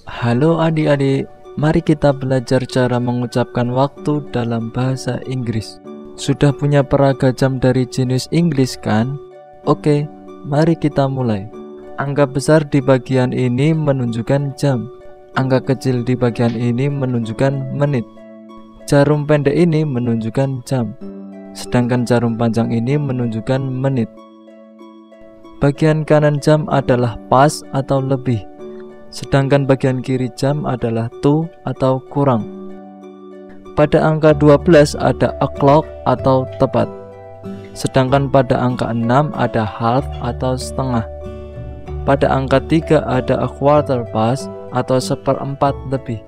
Halo adik-adik, mari kita belajar cara mengucapkan waktu dalam bahasa Inggris. Sudah punya peraga jam dari jenis Inggris kan? Oke, mari kita mulai. Angka besar di bagian ini menunjukkan jam. Angka kecil di bagian ini menunjukkan menit. Jarum pendek ini menunjukkan jam. Sedangkan jarum panjang ini menunjukkan menit. Bagian kanan jam adalah pas atau lebih. Sedangkan bagian kiri jam adalah to atau kurang. Pada angka 12 ada o'clock atau tepat. Sedangkan pada angka 6 ada half atau setengah. Pada angka 3 ada a quarter past atau seperempat lebih.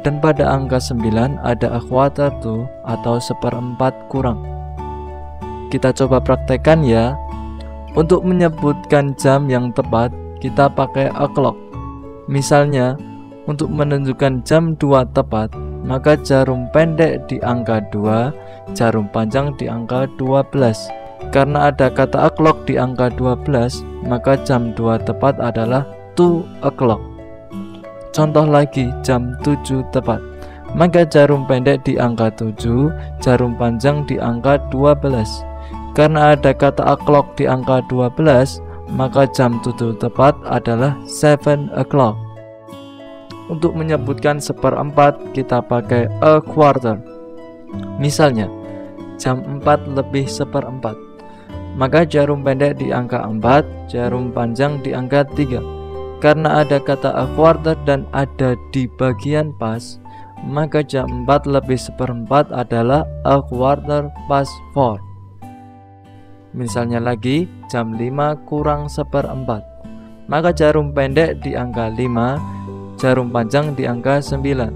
Dan pada angka 9 ada a quarter to atau seperempat kurang. Kita coba praktekkan ya. Untuk menyebutkan jam yang tepat, kita pakai o'clock. Misalnya, untuk menunjukkan jam 2 tepat, maka jarum pendek di angka 2, jarum panjang di angka 12. Karena ada kata o'clock di angka 12, maka jam 2 tepat adalah 2 o'clock. Contoh lagi, jam 7 tepat, maka jarum pendek di angka 7, jarum panjang di angka 12. Karena ada kata o'clock di angka 12, maka jam 7 tepat adalah 7 o'clock. Untuk menyebutkan seperempat, kita pakai a quarter. Misalnya, jam 4 lebih seperempat, maka jarum pendek di angka 4, jarum panjang di angka 3. Karena ada kata a quarter dan ada di bagian pas, maka jam 4 lebih seperempat adalah a quarter past 4. Misalnya lagi, jam 5 kurang seperempat, maka jarum pendek di angka 5, jarum panjang di angka 9.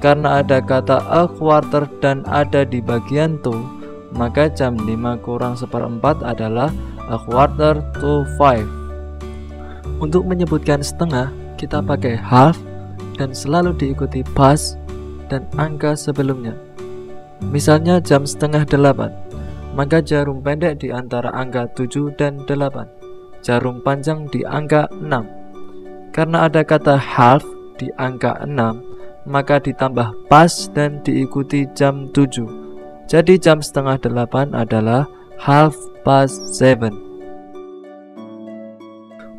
Karena ada kata a quarter dan ada di bagian to, maka jam 5 kurang seperempat adalah a quarter to 5. Untuk menyebutkan setengah, kita pakai half dan selalu diikuti past dan angka sebelumnya. Misalnya jam setengah 8, maka jarum pendek di antara angka 7 dan 8, jarum panjang di angka 6. Karena ada kata half di angka 6, maka ditambah pas dan diikuti jam 7. Jadi jam setengah 8 adalah half past 7.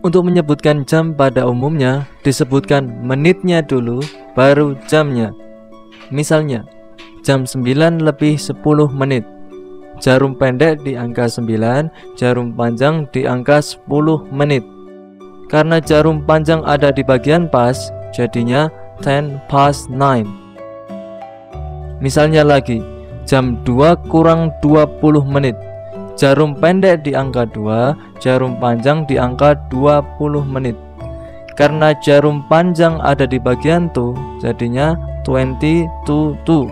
Untuk menyebutkan jam pada umumnya, disebutkan menitnya dulu, baru jamnya. Misalnya, jam 9 lebih 10 menit. Jarum pendek di angka 9, jarum panjang di angka 10 menit. Karena jarum panjang ada di bagian pas, jadinya 10 past 9. Misalnya lagi, jam 2 kurang 20 menit. Jarum pendek di angka 2, jarum panjang di angka 20 menit. Karena jarum panjang ada di bagian to, jadinya 20 to 2.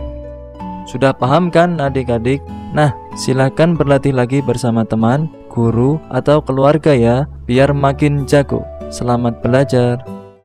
Sudah paham kan adik-adik? Nah, silakan berlatih lagi bersama teman, guru, atau keluarga ya, biar makin jago. Selamat belajar.